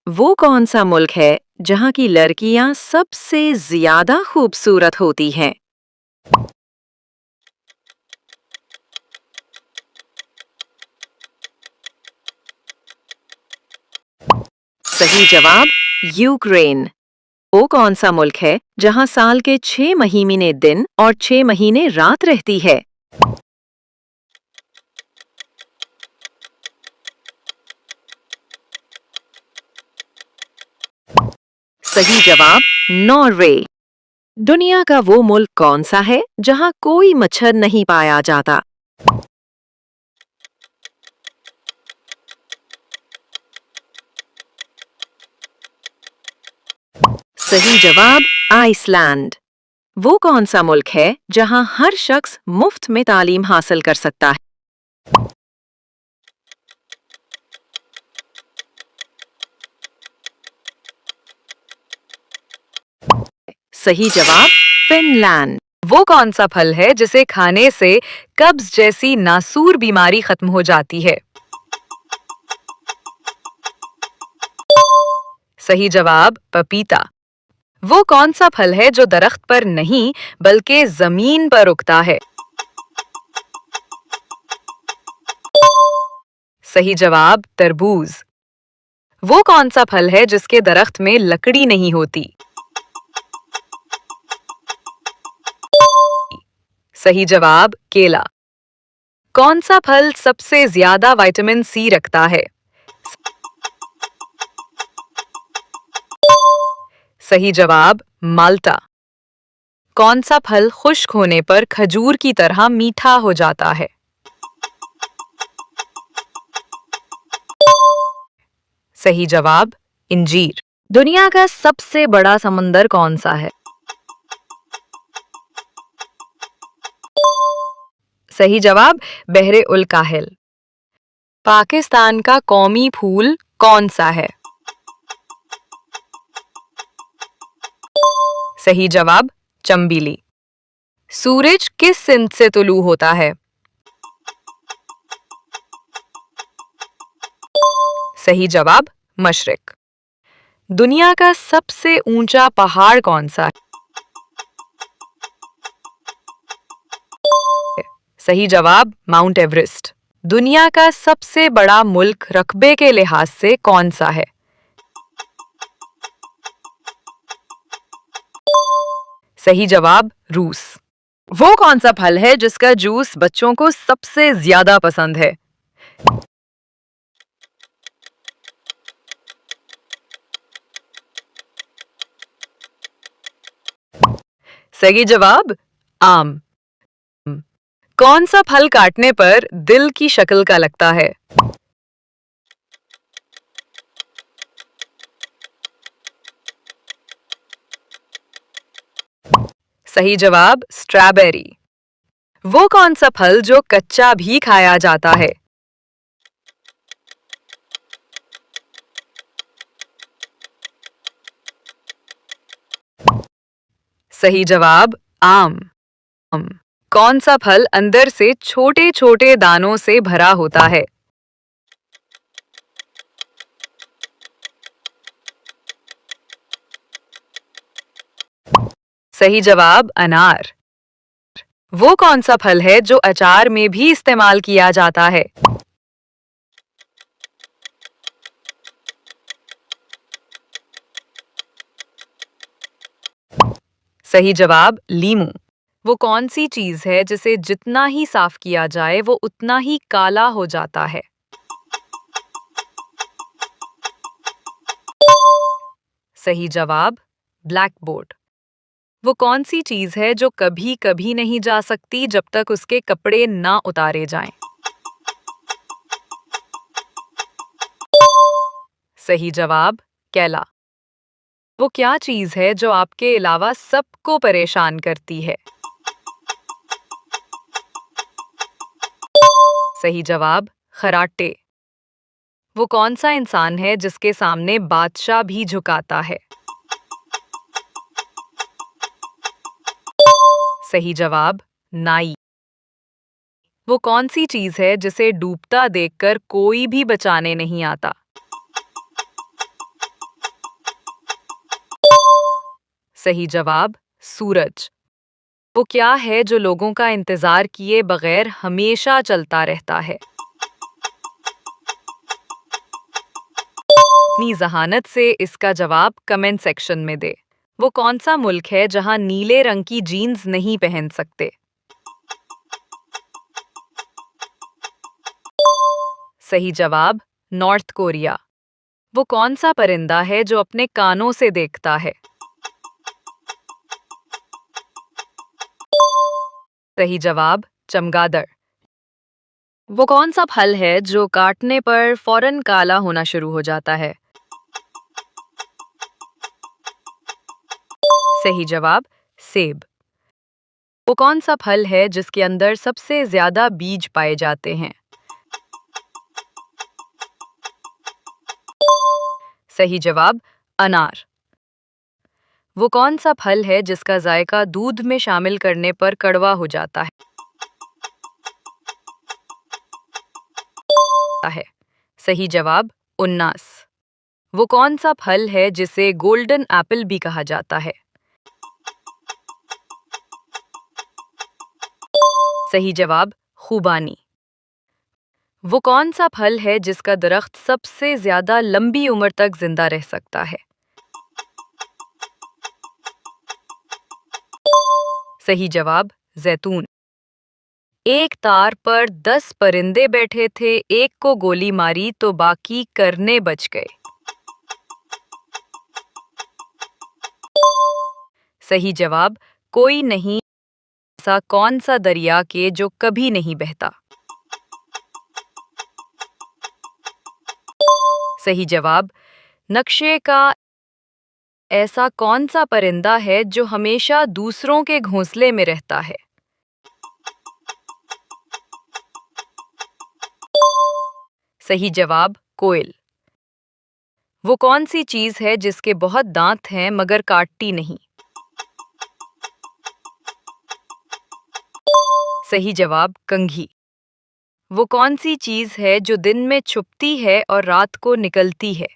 वो कौन सा मुल्क है जहाँ की लड़कियाँ सबसे ज्यादा खूबसूरत होती हैं? सही जवाब, यूक्रेन। वो कौन सा मुल्क है जहाँ साल के 6 महीने दिन और 6 महीने रात रहती है? सही जवाब, नॉर्वे। दुनिया का वो मुल्क कौन सा है जहाँ कोई मच्छर नहीं पाया जाता? सही जवाब, आइसलैंड। वो कौन सा मुल्क है जहाँ हर शख्स मुफ्त में तालीम हासिल कर सकता है? सही जवाब, फिनलैंड। वो कौन सा फल है जिसे खाने से कब्ज जैसी नासूर बीमारी खत्म हो जाती है? सही जवाब, पपीता। वो कौन सा फल है जो दरख्त पर नहीं बल्कि जमीन पर उगता है? सही जवाब, तरबूज। वो कौन सा फल है जिसके दरख्त में लकड़ी नहीं होती? सही जवाब, केला। कौन सा फल सबसे ज्यादा विटामिन सी रखता है? सही जवाब, माल्टा। कौन सा फल खुश्क होने पर खजूर की तरह मीठा हो जाता है? सही जवाब, इंजीर। दुनिया का सबसे बड़ा समंदर कौन सा है? सही जवाब, बहरे उल काहिल। पाकिस्तान का कौमी फूल कौन सा है? सही जवाब, चंबीली। सूरज किस सिंध से तुलू होता है? सही जवाब, मशरिक। दुनिया का सबसे ऊंचा पहाड़ कौन सा है? सही जवाब, माउंट एवरेस्ट। दुनिया का सबसे बड़ा मुल्क रकबे के लिहाज से कौन सा है? सही जवाब, रूस। वो कौन सा फल है जिसका जूस बच्चों को सबसे ज्यादा पसंद है? सही जवाब, आम। कौन सा फल काटने पर दिल की शक्ल का लगता है? सही जवाब, स्ट्रॉबेरी। वो कौन सा फल जो कच्चा भी खाया जाता है? सही जवाब, आम। आम। कौन सा फल अंदर से छोटे छोटे दानों से भरा होता है? सही जवाब, अनार। वो कौन सा फल है जो अचार में भी इस्तेमाल किया जाता है? सही जवाब, लीमू। वो कौन सी चीज है जिसे जितना ही साफ किया जाए वो उतना ही काला हो जाता है? सही जवाब, ब्लैक बोर्ड। वो कौन सी चीज है जो कभी कभी नहीं जा सकती जब तक उसके कपड़े ना उतारे जाएं? सही जवाब, कैला। वो क्या चीज है जो आपके अलावा सबको परेशान करती है? सही जवाब, खराटे। वो कौन सा इंसान है जिसके सामने बादशाह भी झुकाता है? सही जवाब, नाई। वो कौन सी चीज है जिसे डूबता देखकर कोई भी बचाने नहीं आता? सही जवाब, सूरज। वो क्या है जो लोगों का इंतजार किए बगैर हमेशा चलता रहता है? अपनी जहानत से इसका जवाब कमेंट सेक्शन में दे। वो कौन सा मुल्क है जहां नीले रंग की जीन्स नहीं पहन सकते? सही जवाब, नॉर्थ कोरिया। वो कौन सा परिंदा है जो अपने कानों से देखता है? सही जवाब, चमगादड़। वो कौन सा फल है जो काटने पर फौरन काला होना शुरू हो जाता है? सही जवाब, सेब। वो कौन सा फल है जिसके अंदर सबसे ज्यादा बीज पाए जाते हैं? सही जवाब, अनार। वो कौन सा फल है जिसका जायका दूध में शामिल करने पर कड़वा हो जाता है? सही जवाब, उन्नास। वो कौन सा फल है जिसे गोल्डन एप्पल भी कहा जाता है? सही जवाब, खुबानी। वो कौन सा फल है जिसका दरख्त सबसे ज्यादा लंबी उम्र तक जिंदा रह सकता है? सही जवाब, जैतून। एक तार पर 10 परिंदे बैठे थे, एक को गोली मारी तो बाकी करने बच गए। सही जवाब, कोई नहीं। ऐसा कौन सा दरिया के जो कभी नहीं बहता? सही जवाब, नक्शे का। ऐसा कौन सा परिंदा है जो हमेशा दूसरों के घोंसले में रहता है? सही जवाब, कोयल। वो कौन सी चीज है जिसके बहुत दांत हैं मगर काटती नहीं? सही जवाब, कंघी। वो कौन सी चीज है जो दिन में छुपती है और रात को निकलती है?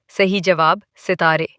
सही जवाब, सितारे।